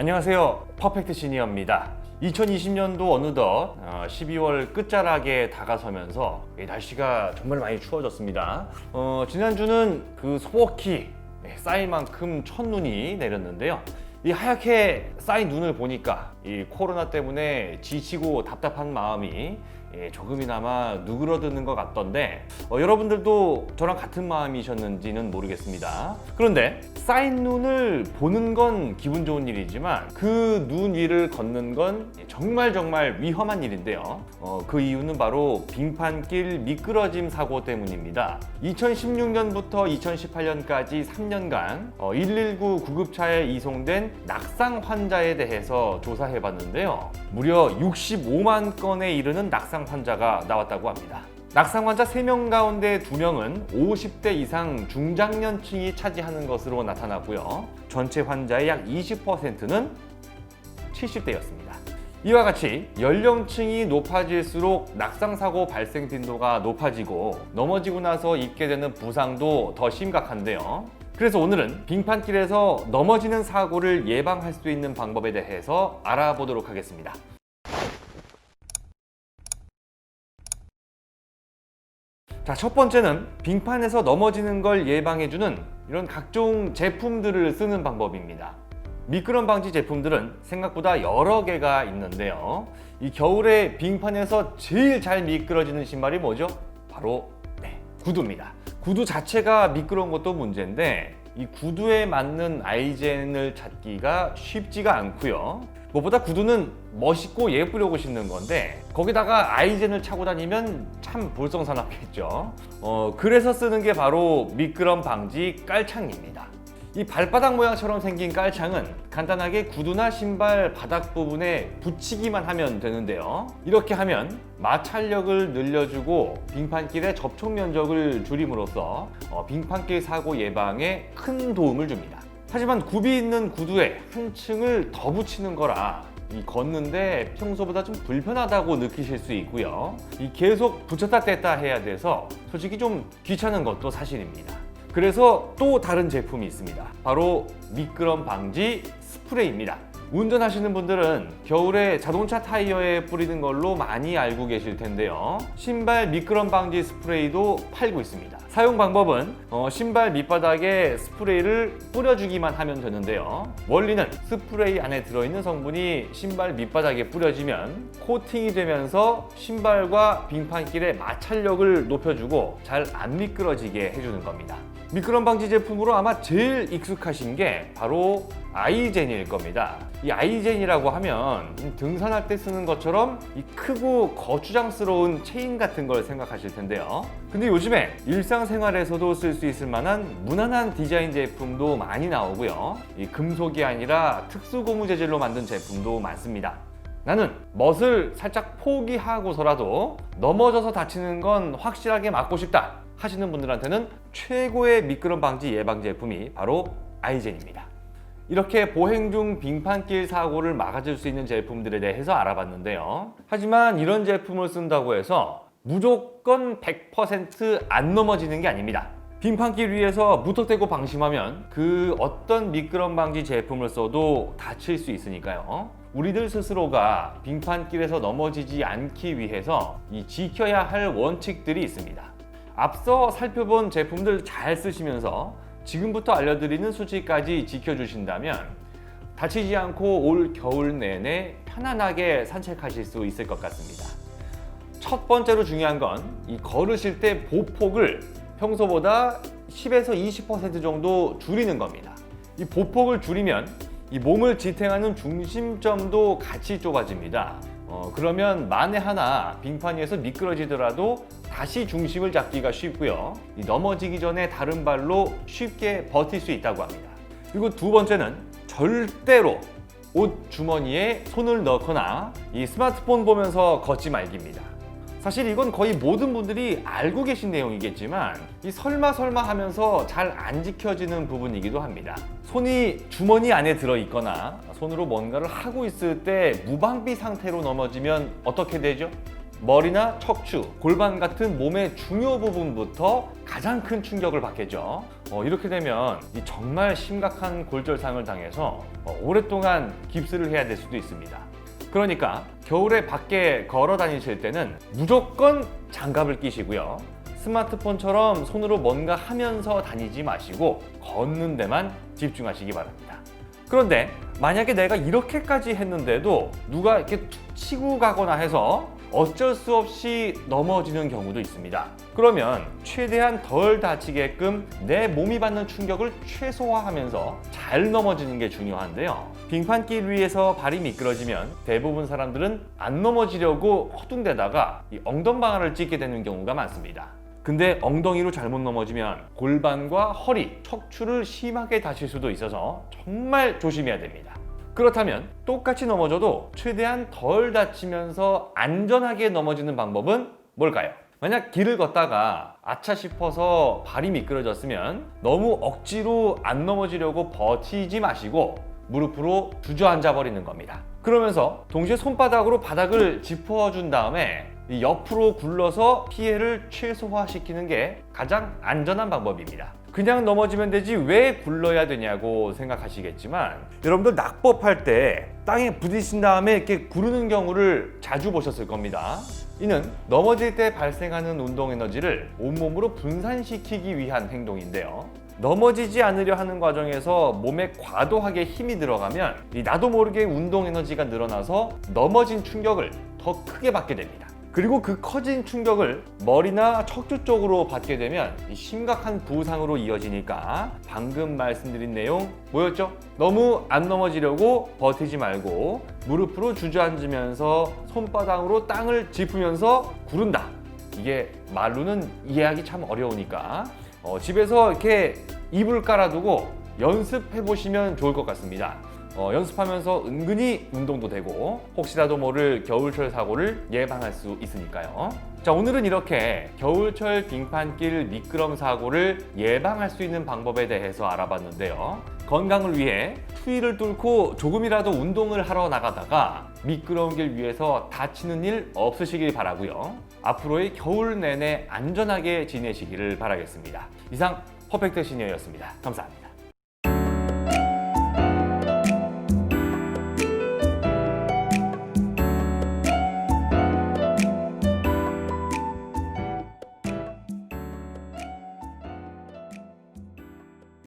안녕하세요. 퍼펙트 시니어입니다. 2020년도 어느덧 12월 끝자락에 다가서면서 날씨가 정말 많이 추워졌습니다. 지난주는 그 소복히 쌓일 만큼 첫눈이 내렸는데요. 이 하얗게 쌓인 눈을 보니까 이 코로나 때문에 지치고 답답한 마음이 조금이나마 누그러드는 것 같던데 여러분들도 저랑 같은 마음이셨는지는 모르겠습니다. 그런데 쌓인 눈을 보는 건 기분 좋은 일이지만 그 눈 위를 걷는 건 정말 위험한 일인데요. 그 이유는 바로 빙판길 미끄러짐 사고 때문입니다. 2016년부터 2018년까지 3년간 119 구급차에 이송된 낙상 환자에 대해서 조사해 봤는데요. 무려 65만 건에 이르는 낙상 환자가 나왔다고 합니다. 낙상 환자 3명 가운데 2명은 50대 이상 중장년층이 차지하는 것으로 나타났고요. 전체 환자의 약 20%는 70대였습니다. 이와 같이 연령층이 높아질수록 낙상사고 발생 빈도가 높아지고 넘어지고 나서 입게 되는 부상도 더 심각한데요. 그래서 오늘은 빙판길에서 넘어지는 사고를 예방할 수 있는 방법에 대해서 알아보도록 하겠습니다. 자, 첫 번째는 빙판에서 넘어지는 걸 예방해주는 이런 각종 제품들을 쓰는 방법입니다. 미끄럼 방지 제품들은 생각보다 여러 개가 있는데요. 이 겨울에 빙판에서 제일 잘 미끄러지는 신발이 뭐죠? 바로 구두입니다. 구두 자체가 미끄러운 것도 문제인데 이 구두에 맞는 아이젠을 찾기가 쉽지가 않고요. 무엇보다 구두는 멋있고 예쁘려고 신는 건데 거기다가 아이젠을 차고 다니면 참 볼썽사납겠죠. 그래서 쓰는 게 바로 미끄럼 방지 깔창입니다. 이 발바닥 모양처럼 생긴 깔창은 간단하게 구두나 신발 바닥 부분에 붙이기만 하면 되는데요. 이렇게 하면 마찰력을 늘려주고 빙판길의 접촉 면적을 줄임으로써 빙판길 사고 예방에 큰 도움을 줍니다. 하지만 굽이 있는 구두에 한 층을 더 붙이는 거라 걷는데 평소보다 좀 불편하다고 느끼실 수 있고요. 계속 붙였다 뗐다 해야 돼서 솔직히 좀 귀찮은 것도 사실입니다. 그래서 또 다른 제품이 있습니다. 바로 미끄럼 방지 스프레이입니다. 운전하시는 분들은 겨울에 자동차 타이어에 뿌리는 걸로 많이 알고 계실 텐데요. 신발 미끄럼 방지 스프레이도 팔고 있습니다. 사용 방법은 신발 밑바닥에 스프레이를 뿌려주기만 하면 되는데요. 원리는 스프레이 안에 들어있는 성분이 신발 밑바닥에 뿌려지면 코팅이 되면서 신발과 빙판길의 마찰력을 높여주고 잘 안 미끄러지게 해주는 겁니다. 미끄럼 방지 제품으로 아마 제일 익숙하신 게 바로 아이젠일 겁니다. 이 아이젠이라고 하면 등산할 때 쓰는 것처럼 이 크고 거추장스러운 체인 같은 걸 생각하실 텐데요. 근데 요즘에 일상생활에서도 쓸 수 있을 만한 무난한 디자인 제품도 많이 나오고요. 이 금속이 아니라 특수 고무 재질로 만든 제품도 많습니다. 나는 멋을 살짝 포기하고서라도 넘어져서 다치는 건 확실하게 막고 싶다 하시는 분들한테는 최고의 미끄럼 방지 예방 제품이 바로 아이젠입니다. 이렇게 보행 중 빙판길 사고를 막아줄 수 있는 제품들에 대해서 알아봤는데요. 하지만 이런 제품을 쓴다고 해서 무조건 100% 안 넘어지는 게 아닙니다. 빙판길 위에서 무턱대고 방심하면 그 어떤 미끄럼 방지 제품을 써도 다칠 수 있으니까요. 우리들 스스로가 빙판길에서 넘어지지 않기 위해서 지켜야 할 원칙들이 있습니다. 앞서 살펴본 제품들 잘 쓰시면서 지금부터 알려드리는 수치까지 지켜주신다면 다치지 않고 올 겨울 내내 편안하게 산책하실 수 있을 것 같습니다. 첫 번째로 중요한 건 걸으실 때 보폭을 평소보다 10에서 20% 정도 줄이는 겁니다. 이 보폭을 줄이면 몸을 지탱하는 중심점도 같이 좁아집니다. 그러면 만에 하나 빙판 위에서 미끄러지더라도 다시 중심을 잡기가 쉽고요. 넘어지기 전에 다른 발로 쉽게 버틸 수 있다고 합니다. 그리고 두 번째는 절대로 옷 주머니에 손을 넣거나 스마트폰 보면서 걷지 말기입니다. 사실 이건 거의 모든 분들이 알고 계신 내용이겠지만 설마 하면서 잘 안 지켜지는 부분이기도 합니다. 손이 주머니 안에 들어있거나 손으로 뭔가를 하고 있을 때 무방비 상태로 넘어지면 어떻게 되죠? 머리나 척추, 골반 같은 몸의 중요 부분부터 가장 큰 충격을 받겠죠. 이렇게 되면 정말 심각한 골절상을 당해서 오랫동안 깁스를 해야 될 수도 있습니다. 그러니까 겨울에 밖에 걸어 다니실 때는 무조건 장갑을 끼시고요. 스마트폰처럼 손으로 뭔가 하면서 다니지 마시고 걷는 데만 집중하시기 바랍니다. 그런데 만약에 내가 이렇게까지 했는데도 누가 이렇게 툭 치고 가거나 해서 어쩔 수 없이 넘어지는 경우도 있습니다. 그러면 최대한 덜 다치게끔 내 몸이 받는 충격을 최소화하면서 잘 넘어지는 게 중요한데요. 빙판길 위에서 발이 미끄러지면 대부분 사람들은 안 넘어지려고 허둥대다가 이 엉덩방아를 찢게 되는 경우가 많습니다. 근데 엉덩이로 잘못 넘어지면 골반과 허리, 척추를 심하게 다칠 수도 있어서 정말 조심해야 됩니다. 그렇다면 똑같이 넘어져도 최대한 덜 다치면서 안전하게 넘어지는 방법은 뭘까요? 만약 길을 걷다가 아차 싶어서 발이 미끄러졌으면 너무 억지로 안 넘어지려고 버티지 마시고 무릎으로 주저앉아 버리는 겁니다. 그러면서 동시에 손바닥으로 바닥을 짚어준 다음에 옆으로 굴러서 피해를 최소화시키는 게 가장 안전한 방법입니다. 그냥 넘어지면 되지 왜 굴러야 되냐고 생각하시겠지만 여러분들 낙법할 때 땅에 부딪힌 다음에 이렇게 구르는 경우를 자주 보셨을 겁니다. 이는 넘어질 때 발생하는 운동 에너지를 온몸으로 분산시키기 위한 행동인데요. 넘어지지 않으려 하는 과정에서 몸에 과도하게 힘이 들어가면 나도 모르게 운동 에너지가 늘어나서 넘어진 충격을 더 크게 받게 됩니다. 그리고 그 커진 충격을 머리나 척추 쪽으로 받게 되면 심각한 부상으로 이어지니까 방금 말씀드린 내용 뭐였죠? 너무 안 넘어지려고 버티지 말고 무릎으로 주저앉으면서 손바닥으로 땅을 짚으면서 구른다. 이게 말로는 이해하기 참 어려우니까 집에서 이렇게 이불 깔아두고 연습해 보시면 좋을 것 같습니다. 연습하면서 은근히 운동도 되고 혹시라도 모를 겨울철 사고를 예방할 수 있으니까요. 자, 오늘은 이렇게 겨울철 빙판길 미끄럼 사고를 예방할 수 있는 방법에 대해서 알아봤는데요. 건강을 위해 추위를 뚫고 조금이라도 운동을 하러 나가다가 미끄러운 길 위에서 다치는 일 없으시길 바라고요. 앞으로의 겨울 내내 안전하게 지내시기를 바라겠습니다. 이상 퍼펙트 시니어였습니다. 감사합니다.